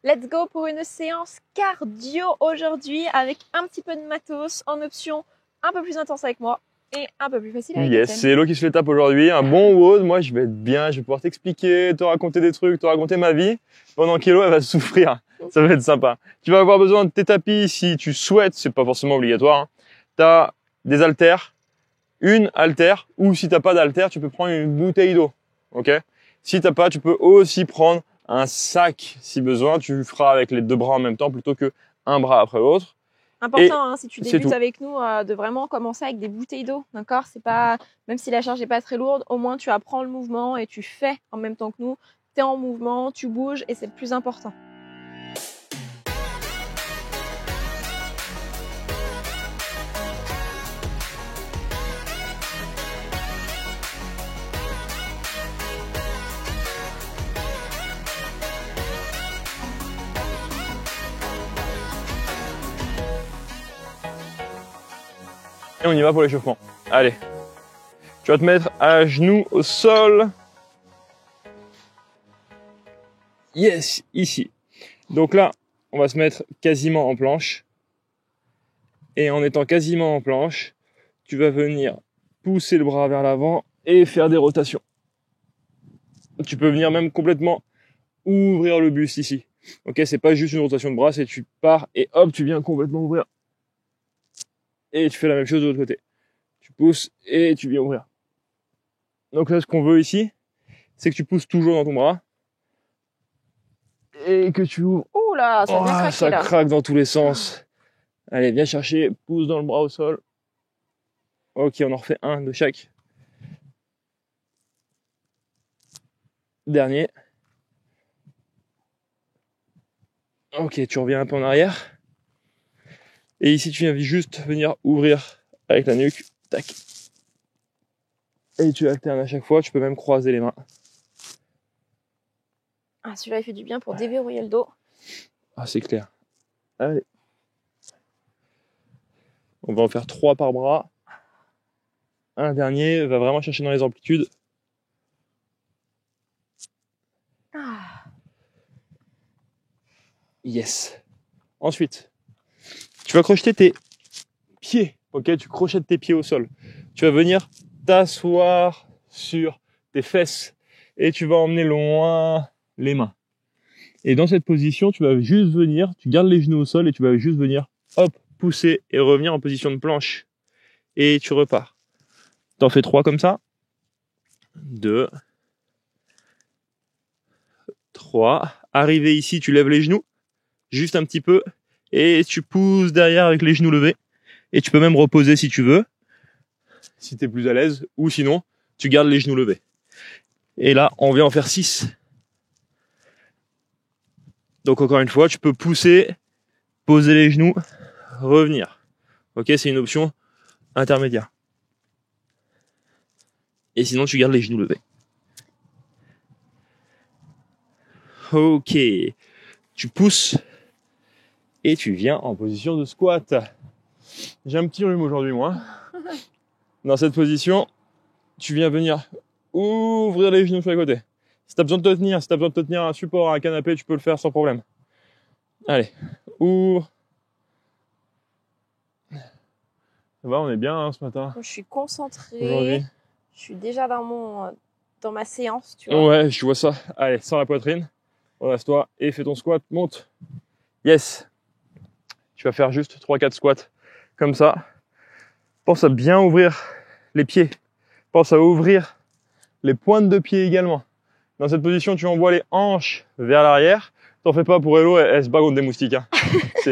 Let's go pour une séance cardio aujourd'hui avec un petit peu de matos en option un peu plus intense avec moi et un peu plus facile avec Yes, Étienne. c'est Hello qui se les tape aujourd'hui. Un bon WOD, moi je vais être bien, je vais pouvoir t'expliquer, te raconter des trucs, te raconter ma vie, pendant qu'Hello elle va souffrir. Ça va être sympa. Tu vas avoir besoin de tes tapis si tu souhaites, c'est pas forcément obligatoire. Hein. Tu as des haltères, une haltère, ou si t'as pas d'haltère, tu peux prendre une bouteille d'eau. Ok? Si t'as pas, tu peux aussi prendre un sac si besoin. Tu feras avec les deux bras en même temps plutôt que un bras après l'autre. Important, hein, si tu c'est débutes tout. avec nous, de vraiment commencer avec des bouteilles d'eau, d'accord? C'est pas, même si la charge n'est pas très lourde, au moins tu apprends le mouvement et tu fais en même temps que nous. Tu es en mouvement, tu bouges et c'est le plus important. Et on y va pour l'échauffement. Allez. Tu vas te mettre à genoux au sol. Yes, ici. Donc là, on va se mettre quasiment en planche. Et en étant quasiment en planche, tu vas venir pousser le bras vers l'avant et faire des rotations. Tu peux venir même complètement ouvrir le buste ici. Ok, c'est pas juste une rotation de bras, c'est tu pars et hop, tu viens complètement ouvrir. Et tu fais la même chose de l'autre côté. Tu pousses et tu viens ouvrir. Donc là, ce qu'on veut ici, c'est que tu pousses toujours dans ton bras et que tu ouvres. Ouh là, ça a bien craqué Ça là. craque dans tous les sens. Allez, viens chercher, pousse dans le bras au sol. Ok, on en refait un de chaque. Dernier. Ok, tu reviens un peu en arrière. Et ici, tu viens juste venir ouvrir avec la nuque. Tac. Et tu alternes à chaque fois. Tu peux même croiser les mains. Ah, celui-là, il fait du bien pour déverrouiller le dos. Ah, c'est clair. Allez. On va en faire 3 par bras. Un dernier va vraiment chercher dans les amplitudes. Ah. Yes. Ensuite, tu vas crocheter tes pieds. Ok, tu crochettes tes pieds au sol. Tu vas venir t'asseoir sur tes fesses et tu vas emmener loin les mains. Et dans cette position, tu vas juste venir, tu gardes les genoux au sol et tu vas juste venir, hop, pousser et revenir en position de planche. Et tu repars. T'en fais 3 comme ça. 2, 3. Arrivé ici, tu lèves les genoux, juste un petit peu, et tu pousses derrière avec les genoux levés. Et tu peux même reposer si tu veux, si tu es plus à l'aise, ou sinon, tu gardes les genoux levés. Et là, on vient en faire 6. Donc encore une fois, tu peux pousser, poser les genoux, revenir. Ok, c'est une option intermédiaire. Et sinon, tu gardes les genoux levés. Ok, tu pousses et tu viens en position de squat. J'ai un petit rhume aujourd'hui, moi. Dans cette position, tu viens venir ouvrir les genoux sur les côtés. Si tu as besoin de te tenir, si tu as besoin de te tenir à un support, à un canapé, tu peux le faire sans problème. Allez, ouvre. Ça va, on est bien hein, ce matin. Je suis concentrée. Aujourd'hui. Je suis déjà dans ma séance, tu vois. Ouais, je vois ça. Allez, sans la poitrine. Redresse-toi et fais ton squat. Monte. Yes. Tu vas faire juste 3-4 squats comme ça. Pense à bien ouvrir les pieds. Pense à ouvrir les pointes de pied également. Dans cette position, tu envoies les hanches vers l'arrière. T'en fais pas pour Hello, elle se bat contre des moustiques. Hein.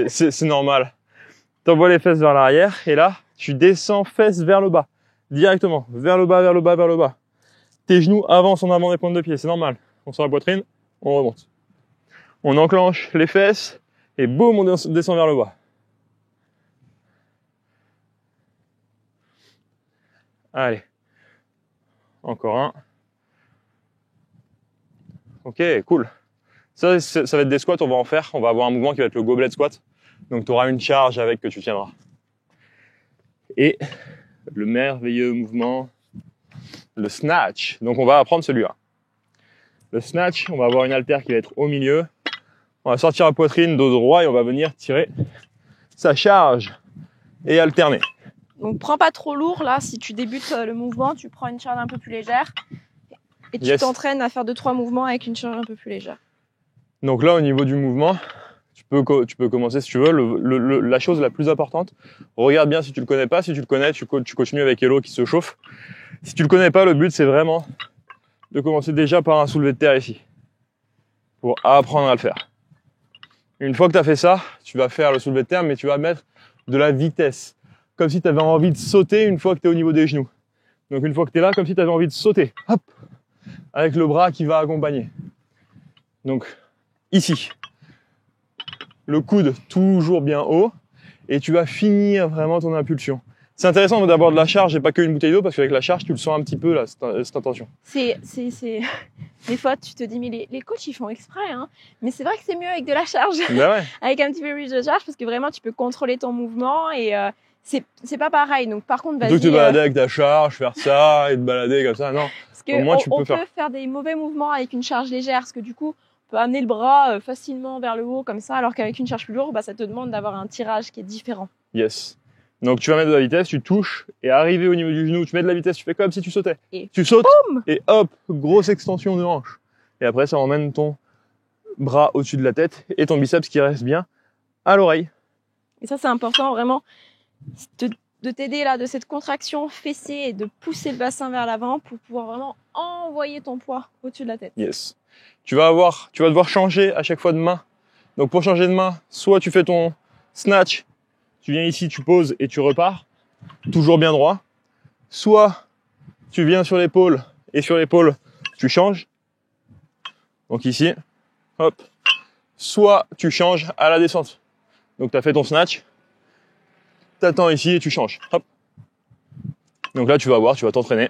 C'est normal. T'envoies les fesses vers l'arrière et là, tu descends fesses vers le bas. Directement. Vers le bas, vers le bas, vers le bas. Tes genoux avancent en avant des pointes de pied. C'est normal. On sort la poitrine, on remonte. On enclenche les fesses et boum, on descend vers le bas. Allez. Encore un. Ok, cool. Ça va être des squats, on va en faire. On va avoir un mouvement qui va être le gobelet squat. Donc tu auras une charge avec que tu tiendras. Et le merveilleux mouvement, le snatch. Donc on va apprendre celui-là. Le snatch, on va avoir une haltère qui va être au milieu. On va sortir la poitrine, dos droit et on va venir tirer sa charge et alterner. Donc prends pas trop lourd là, si tu débutes le mouvement, tu prends une charge un peu plus légère et tu t'entraînes à faire 2-3 mouvements avec une charge un peu plus légère. Donc là au niveau du mouvement, tu peux commencer si tu veux. La chose la plus importante, regarde bien si tu le connais pas, si tu le connais, tu continues avec Hello qui se chauffe. Si tu le connais pas, le but c'est vraiment de commencer déjà par un soulevé de terre ici, pour apprendre à le faire. Une fois que tu as fait ça, tu vas faire le soulevé de terre, mais tu vas mettre de la vitesse. Comme si tu avais envie de sauter une fois que tu es au niveau des genoux. Donc une fois que tu es là, comme si tu avais envie de sauter. Hop, avec le bras qui va accompagner. Donc ici, le coude toujours bien haut, et tu vas finir vraiment ton impulsion. C'est intéressant d'avoir de la charge et pas qu'une bouteille d'eau, parce qu'avec la charge, tu le sens un petit peu là, cette intention. Des fois, tu te dis, mais les coachs, ils font exprès, hein. Mais c'est vrai que c'est mieux avec de la charge. Ben ouais. Avec un petit peu plus de charge, parce que vraiment, tu peux contrôler ton mouvement et c'est pas pareil. Donc, par contre, vas-y. Plutôt que de te balader avec ta charge, faire ça et te balader comme ça, non. Parce que au moins, on peut faire des mauvais mouvements avec une charge légère, parce que du coup, on peut amener le bras facilement vers le haut comme ça, alors qu'avec une charge plus lourde, bah, ça te demande d'avoir un tirage qui est différent. Yes. Donc tu vas mettre de la vitesse, tu touches, et arrivé au niveau du genou, tu mets de la vitesse, tu fais comme si tu sautais. Et tu sautes, boum, et hop, grosse extension de hanche. Et après, ça emmène ton bras au-dessus de la tête, et ton biceps qui reste bien à l'oreille. Et ça, c'est important, vraiment, de t'aider là, de cette contraction fessée, et de pousser le bassin vers l'avant pour pouvoir vraiment envoyer ton poids au-dessus de la tête. Yes. Tu vas devoir changer à chaque fois de main. Donc pour changer de main, soit tu fais ton snatch, tu viens ici, tu poses et tu repars, toujours bien droit. Soit tu viens sur l'épaule et sur l'épaule, tu changes. Donc ici, hop. Soit tu changes à la descente. Donc tu as fait ton snatch, tu attends ici et tu changes. Hop. Donc là, tu vas t'entraîner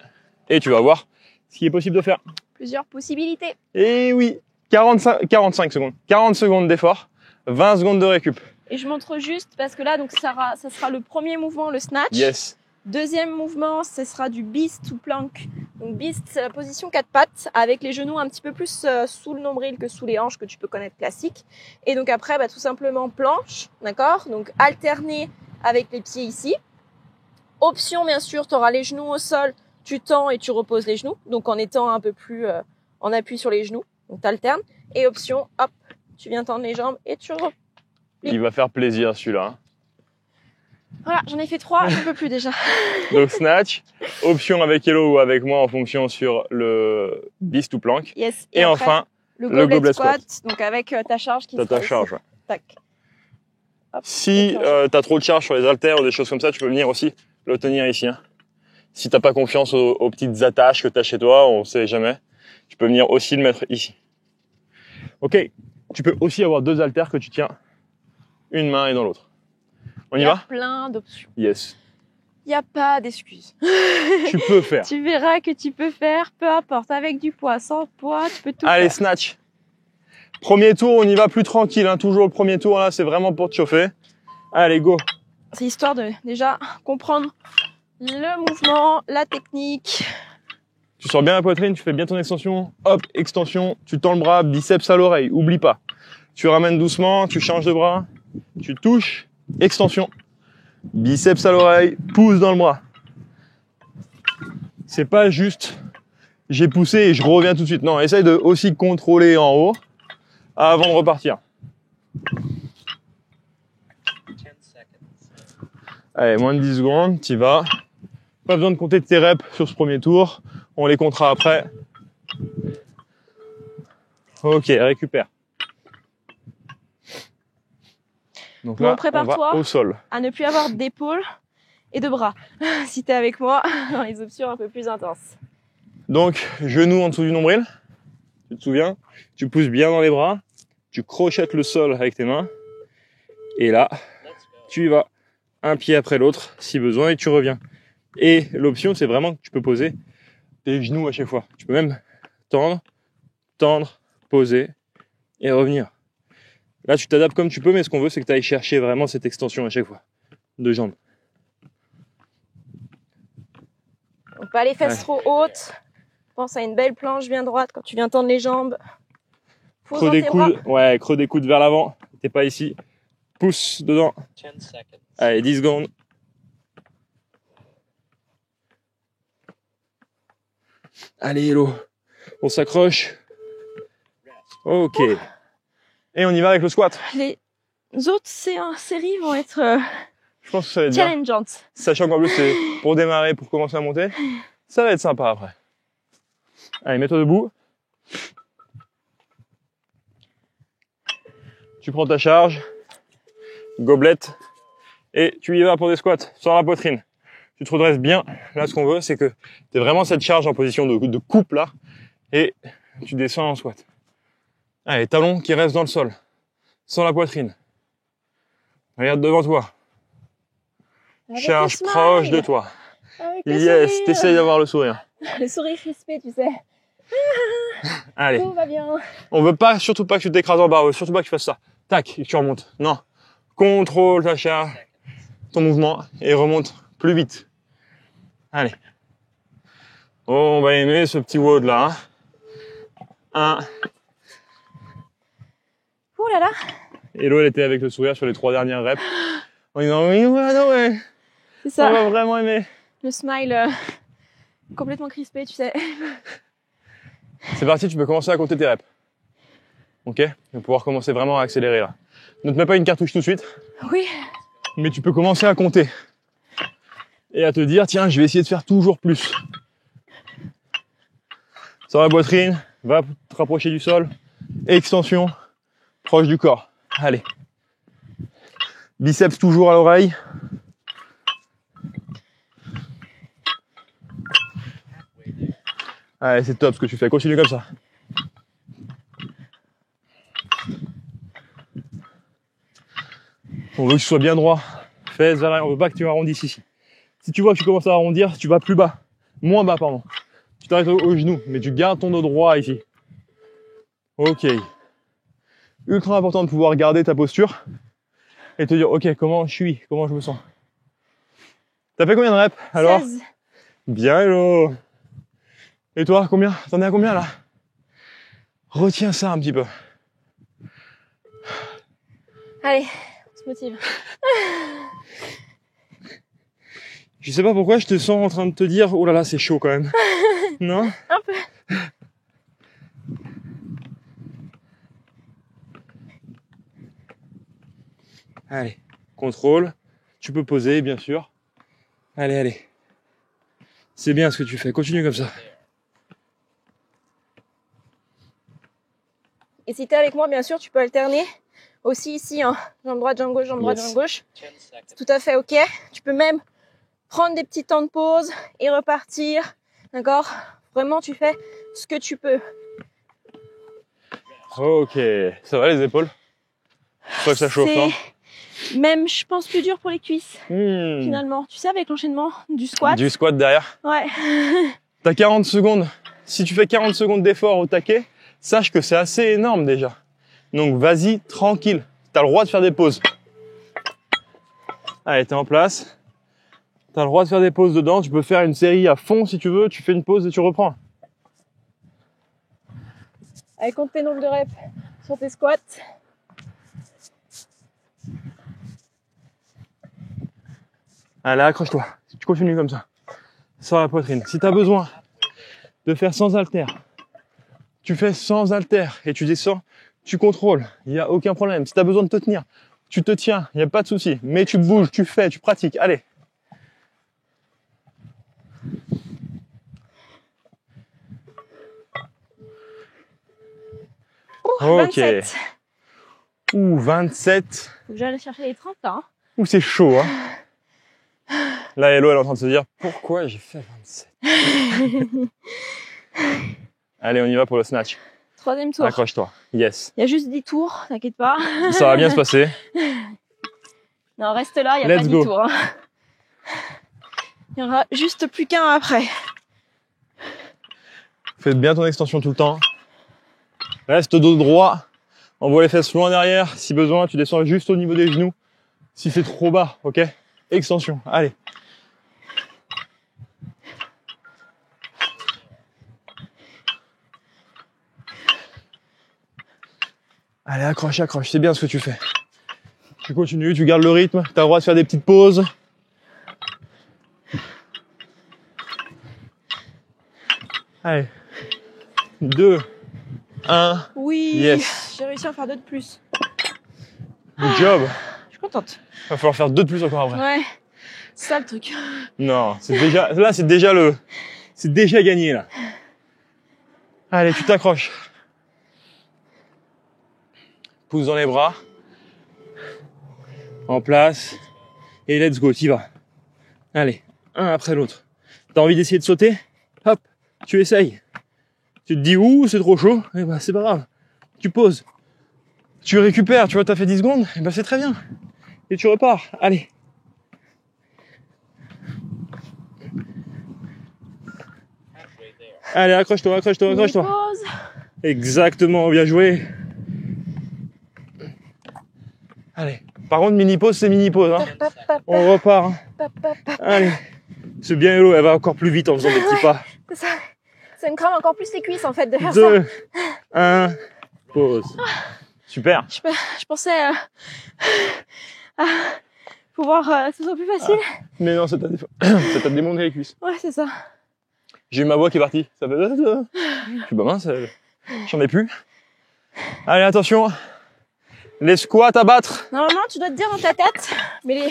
et tu vas voir ce qui est possible de faire. Plusieurs possibilités. Et oui, 45 secondes. 40 secondes d'effort, 20 secondes de récup. Et je montre juste parce que là, donc ça sera le premier mouvement, le snatch. Yes. Deuxième mouvement, ce sera du beast to plank. Donc beast, c'est la position 4 pattes avec les genoux un petit peu plus sous le nombril que sous les hanches que tu peux connaître classique. Et donc après, bah, tout simplement planche, d'accord? Donc alterner avec les pieds ici. Option, bien sûr, tu auras les genoux au sol, tu tends et tu reposes les genoux. Donc en étant un peu plus en appui sur les genoux. Donc tu alternes. Et option, hop, tu viens tendre les jambes et tu reposes. Il va faire plaisir celui-là. Voilà, j'en ai fait 3, j'en peux plus déjà. Donc snatch, option avec Hello ou avec moi en fonction sur le beast ou plank. Yes. Et après, enfin, le goblet squat, donc avec ta charge qui ta charge, ouais. Tac. Hop, si tu as trop de charge sur les haltères ou des choses comme ça, tu peux venir aussi le tenir ici. Hein. Si t'as pas confiance aux petites attaches que tu as chez toi, on sait jamais, tu peux venir aussi le mettre ici. Ok, tu peux aussi avoir 2 haltères que tu tiens une main et dans l'autre. On y va? Il y a plein d'options. Yes. Il n'y a pas d'excuses. Tu peux faire. Tu verras que tu peux faire, peu importe, avec du poids, sans poids, tu peux tout Allez, faire. snatch. Premier tour, on y va plus tranquille. Hein. Toujours le premier tour, là, c'est vraiment pour te chauffer. Allez, go. C'est histoire de déjà comprendre le mouvement, la technique. Tu sors bien la poitrine, tu fais bien ton extension. Hop, extension, tu tends le bras, biceps à l'oreille. Oublie pas. Tu ramènes doucement, tu changes de bras, tu touches, extension. Biceps à l'oreille, pousse dans le bras. C'est pas juste j'ai poussé et je reviens tout de suite. Non, essaye de aussi contrôler en haut avant de repartir. Allez, moins de 10 secondes, t'y vas. Pas besoin de compter tes reps sur ce premier tour. On les comptera après. Ok, récupère. Donc là, on va au sol. À ne plus avoir d'épaules et de bras. Si t'es avec moi, dans les options un peu plus intenses. Donc, genoux en dessous du nombril. Tu te souviens? Tu pousses bien dans les bras. Tu crochettes le sol avec tes mains. Et là, tu y vas. Un pied après l'autre, si besoin, et tu reviens. Et l'option, c'est vraiment que tu peux poser tes genoux à chaque fois. Tu peux même tendre, poser et revenir. Là, tu t'adaptes comme tu peux, mais ce qu'on veut, c'est que tu ailles chercher vraiment cette extension à chaque fois de jambes. Donc, pas les fesses trop hautes. Pense à une belle planche bien droite quand tu viens tendre les jambes. Pose Creux dans des tes bras. coudes. Ouais, creux des coudes vers l'avant. T'es pas ici. Pousse dedans. 10 seconds. Allez, 10 secondes. Allez, hello. On s'accroche. Ok. Et on y va avec le squat. Les autres séries vont être Je pense que ça va être bien. challengeantes. Sachant qu'en plus, c'est pour démarrer, pour commencer à monter. Ça va être sympa après. Allez, mets-toi debout. Tu prends ta charge. Goblette. Et tu y vas pour des squats sur la poitrine. Tu te redresses bien. Là, ce qu'on veut, c'est que tu aies vraiment cette charge en position de coupe là. Et tu descends en squat. Allez, talons qui restent dans le sol. Sans la poitrine. Regarde devant toi. Avec Charge le smile. proche de toi. Avec le Yes, sourire. t'essayes d'avoir le sourire. Le sourire crispé, tu sais. Allez. Tout va bien. On veut pas, surtout pas que tu t'écrases en bas. On veut surtout pas que tu fasses ça. Tac, et que tu remontes. Non. Contrôle ta charge, ton mouvement et remonte plus vite. Allez. Oh, on va aimer ce petit WOD là. Hein. 1. Oh là là. Hello, elle était avec le sourire sur les 3 dernières reps. En disant oui, ouais, non, ouais. C'est On ça. va vraiment aimer. Le smile complètement crispé, tu sais. C'est parti, tu peux commencer à compter tes reps. Ok? Tu vas pouvoir commencer vraiment à accélérer là. Ne te mets pas une cartouche tout de suite, Oui. mais tu peux commencer à compter. Et à te dire, tiens, je vais essayer de faire toujours plus. Sur la poitrine, va te rapprocher du sol. Extension, proche du corps. Allez. Biceps toujours à l'oreille. Allez, c'est top ce que tu fais. Continue comme ça. On veut que tu sois bien droit. Fesses vers l'arrière. On veut pas que tu arrondisses ici. Si tu vois que tu commences à arrondir, tu vas plus bas. Moins bas, pardon. Tu t'arrêtes au genou, mais tu gardes ton dos droit ici. Ok. Ultra important de pouvoir garder ta posture et te dire, ok, comment je suis, comment je me sens. T'as fait combien de reps alors? 16. Bien, hello. Et toi, combien? T'en es à combien là? Retiens ça un petit peu. Allez, on se motive. Je sais pas pourquoi je te sens en train de te dire, oh là là, c'est chaud quand même. Non? Un peu. Allez, contrôle. Tu peux poser, bien sûr. Allez, allez. C'est bien ce que tu fais. Continue comme ça. Et si t'es avec moi, bien sûr, tu peux alterner aussi ici, hein. Jambe droite, jambe gauche, jambe droite, Yes. jambe gauche. 10 seconds. C'est tout à fait ok. Tu peux même prendre des petits temps de pause et repartir. D'accord? Vraiment, tu fais ce que tu peux. Ok. Ça va les épaules? Je crois que ça chauffe, hein. C'est même, je pense, plus dur pour les cuisses, Hmm. finalement. Tu sais, avec l'enchaînement du squat. Du squat derrière. Ouais. T'as 40 secondes. Si tu fais 40 secondes d'effort au taquet, sache que c'est assez énorme déjà. Donc vas-y, tranquille. T'as le droit de faire des pauses. Allez, t'es en place. T'as le droit de faire des pauses dedans. Tu peux faire une série à fond si tu veux. Tu fais une pause et tu reprends. Allez, compte tes nombres de reps sur tes squats. Allez, accroche-toi. Tu continues comme ça. Sur la poitrine. Si t'as besoin de faire sans haltère, tu fais sans haltère et tu descends, tu contrôles. Il n'y a aucun problème. Si t'as besoin de te tenir, tu te tiens. Il n'y a pas de souci. Mais tu bouges, tu fais, tu pratiques. Allez. Ok. 27. Ouh, 27. Faut que j'aille chercher les 30 là. Hein. Ouh, c'est chaud, hein. Là, Hello, elle est en train de se dire, pourquoi j'ai fait 27? Allez, on y va pour le snatch. Troisième tour. Accroche-toi. Yes. Il y a juste 10 tours, t'inquiète pas. Ça va bien se passer. Non, reste là, il n'y a Let's pas 10 go. tours. Hein. Il y en aura juste plus qu'un après. Fais bien ton extension tout le temps. Reste dos droit. Envoie les fesses loin derrière. Si besoin, tu descends juste au niveau des genoux. Si c'est trop bas, ok? Extension. Allez. Allez, accroche, accroche. C'est bien ce que tu fais. Tu continues, tu gardes le rythme. Tu as le droit de faire des petites pauses. Allez. 2, 1. Oui, Yes. j'ai réussi à en faire 2 de plus. Good job. Je suis contente. Va falloir faire 2 de plus encore après. Ouais, c'est ça le truc. Non, c'est déjà, là, c'est déjà gagné, là. Allez, tu t'accroches. Pousse dans les bras. En place. Et let's go, t'y vas. Allez, un après l'autre. T'as envie d'essayer de sauter? Hop, tu essayes. Tu te dis, ouh, c'est trop chaud. Eh ben, c'est pas grave. Tu poses. Tu récupères, tu vois, t'as fait 10 secondes. Eh ben, c'est très bien. Et tu repars. Allez. Allez, accroche-toi, accroche-toi, accroche-toi. Pause. Exactement, bien joué. Allez. Par contre, mini-pause, c'est mini-pause. Hein. On repart. Hein. Allez. C'est bien hello, elle va encore plus vite en faisant des petits pas. C'est ça. Ça me crame encore plus les cuisses en fait de faire 2, ça. 1, pause. Super. Je pensais à pouvoir que ce soit plus facile. Mais non, ça t'a démonté les cuisses. Ouais, c'est ça. J'ai eu ma voix qui est partie. Ça fait... Je suis pas mince, j'en ai plus. Allez, attention. Les squats à battre. Normalement, tu dois te dire dans ta tête, mais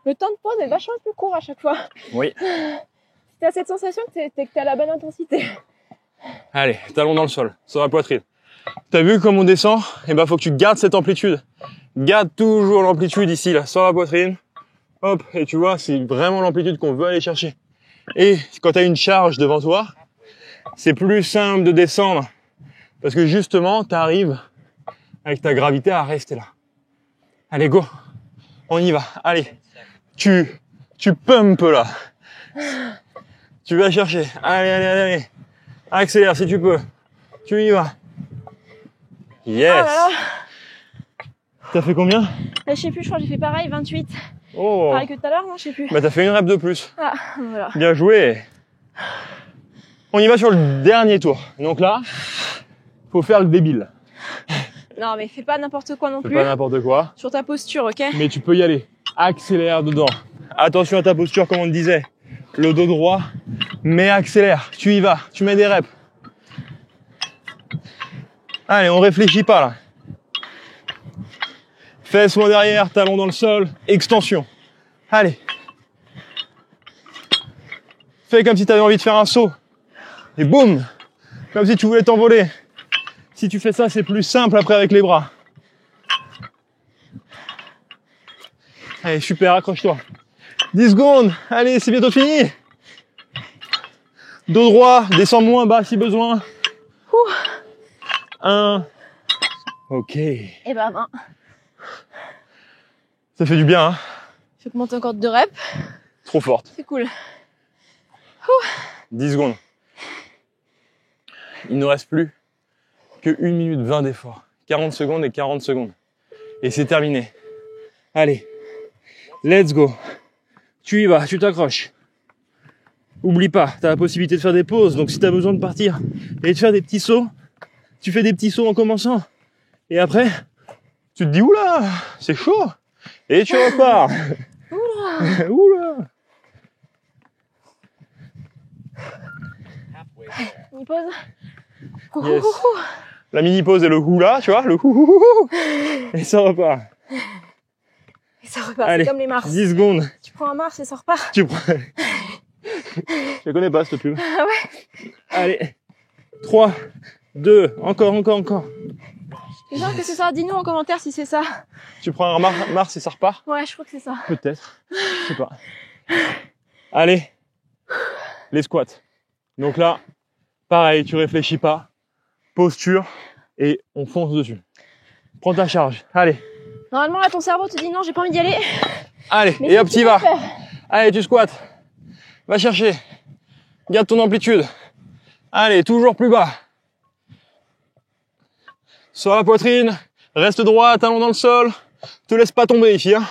le temps de pause est vachement plus court à chaque fois. Oui. Tu as cette sensation que t'as la bonne intensité. Allez, talon dans le sol, sur la poitrine. T'as vu comme on descend? Eh ben, faut que tu gardes cette amplitude. Garde toujours l'amplitude ici, là, sur la poitrine. Hop, et tu vois, c'est vraiment l'amplitude qu'on veut aller chercher. Et quand t'as une charge devant toi, c'est plus simple de descendre. Parce que justement, t'arrives avec ta gravité à rester là. Allez, go. On y va. Allez. Tu pumpes là. Tu vas chercher. Allez, allez, allez, allez. Accélère si tu peux. Tu y vas. Yes. Oh là là. T'as fait combien? Là, je sais plus, je crois que j'ai fait pareil, 28. Oh. Pareil que tout à l'heure, non, je sais plus. Bah t'as fait une rep de plus. Ah, voilà. Bien joué. On y va sur le dernier tour. Donc là, faut faire le débile. Non, mais fais pas n'importe quoi non Fais plus. pas n'importe quoi. Sur ta posture, ok? Mais tu peux y aller. Accélère dedans. Attention à ta posture, comme on le disait. Le dos droit, mais accélère. Tu y vas. Tu mets des reps. Allez, on réfléchit pas là. Fesses loin derrière, talon dans le sol, extension. Allez. Fais comme si tu avais envie de faire un saut. Et boum. Comme si tu voulais t'envoler. Si tu fais ça, c'est plus simple après avec les bras. Allez, super, accroche-toi. 10 secondes. Allez, c'est bientôt fini. Dos droit, descends moins bas si besoin. 1. Ok. Et ben, non. Ça fait du bien, hein. Je vais monter encore 2 reps. Trop forte. C'est cool. 10 secondes. Il ne reste plus que 1 minute 20 d'effort. 40 secondes et 40 secondes. Et c'est terminé. Allez. Let's go. Tu y vas, tu t'accroches. Oublie pas, tu as la possibilité de faire des pauses. Donc si tu as besoin de partir et de faire des petits sauts, tu fais des petits sauts en commençant. Et après, tu te dis, oula, c'est chaud. Et tu repars. Oula. Oula. Une pause. Yes. La mini-pause et le hula, tu vois, le hou. Et ça repart. Et ça repart, Allez, c'est comme les Mars. 10 secondes. Tu prends un Mars et ça repart. Tu prends... Je connais pas cette pub. Ah ouais. Allez. 3, 2, encore. Je sens que c'est ça. Dis-nous en commentaire si c'est ça. Tu prends un Mars et ça repart? Ouais, je crois que c'est ça. Peut-être. Je sais pas. Allez. Les squats. Donc là, pareil, tu réfléchis pas. Posture et on fonce dessus. Prends ta charge. Allez. Normalement, là, ton cerveau te dit non, j'ai pas envie d'y aller. Allez. Mais Et hop, tu t'y peux vas. le faire. Allez, tu squattes. Va chercher. Garde ton amplitude. Allez, toujours plus bas. Sur la poitrine. Reste droit, talon dans le sol. Te laisse pas tomber ici. Hein.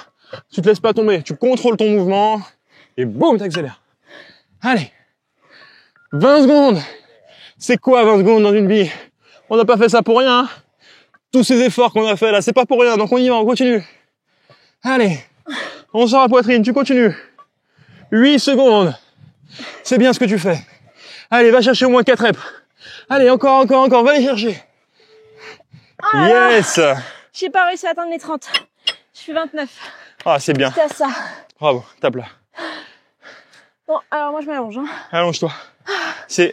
Tu te laisses pas tomber. Tu contrôles ton mouvement. Et boum, t'accélères. Allez. 20 secondes. C'est quoi 20 secondes dans une vie? On n'a pas fait ça pour rien. Hein. tous ces efforts qu'on a fait là, c'est pas pour rien, donc on y va, on continue. Allez, on sort la poitrine, tu continues. 8 secondes. C'est bien ce que tu fais. Allez, va chercher au moins 4 reps. Allez, encore, va les chercher. Oh yes. J'ai pas réussi à atteindre les 30. Je suis 29. Ah, c'est bien. C'est à ça. Bravo, tape là. Bon, alors moi je m'allonge. Hein. Allonge-toi. C'est...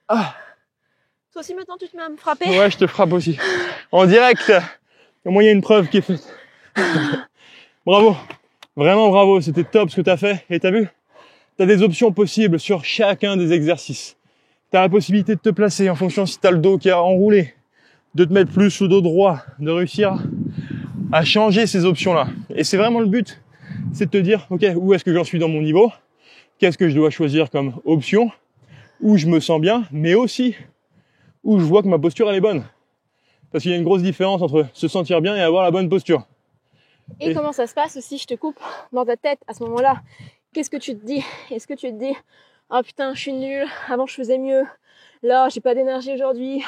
Ah. Toi aussi maintenant tu te mets à me frapper. Ouais, je te frappe aussi. En direct. Au moins il y a une preuve qui est faite. Bravo. Vraiment bravo, c'était top ce que t'as fait. Et t'as vu? T'as des options possibles sur chacun des exercices. T'as la possibilité de te placer en fonction si t'as le dos qui est enroulé, de te mettre plus au dos droit, de réussir à changer ces options-là. Et c'est vraiment le but, c'est de te dire, ok, où est-ce que j'en suis dans mon niveau? Qu'est-ce que je dois choisir comme option? Où je me sens bien, mais aussi où je vois que ma posture elle est bonne. Parce qu'il y a une grosse différence entre se sentir bien et avoir la bonne posture. Et comment ça se passe aussi, je te coupe, dans ta tête à ce moment-là? Qu'est-ce que tu te dis? Est-ce que tu te dis, oh putain, je suis nulle, avant je faisais mieux, là j'ai pas d'énergie aujourd'hui,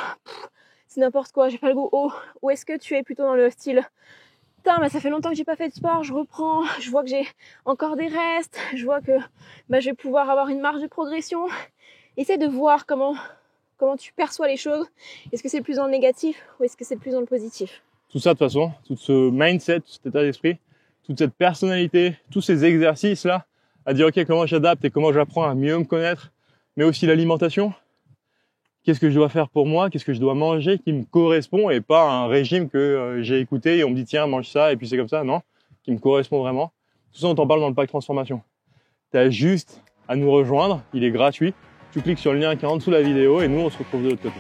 c'est n'importe quoi, j'ai pas le goût haut? Ou est-ce que tu es plutôt dans le style, putain, bah, ça fait longtemps que j'ai pas fait de sport, je reprends, je vois que j'ai encore des restes, je vois que bah, je vais pouvoir avoir une marge de progression. Essaie de voir comment tu perçois les choses. Est-ce que c'est plus dans le négatif ou est-ce que c'est plus dans le positif? Tout ça de toute façon, tout ce mindset, cet état d'esprit, toute cette personnalité, tous ces exercices-là, à dire ok, comment j'adapte et comment j'apprends à mieux me connaître, mais aussi l'alimentation. Qu'est-ce que je dois faire pour moi, qu'est-ce que je dois manger qui me correspond et pas un régime que j'ai écouté et on me dit tiens mange ça et puis c'est comme ça, non, qui me correspond vraiment. Tout ça on t'en parle dans le pack transformation. T'as juste à nous rejoindre, il est gratuit, tu cliques sur le lien qui est en dessous de la vidéo et nous on se retrouve de l'autre côté.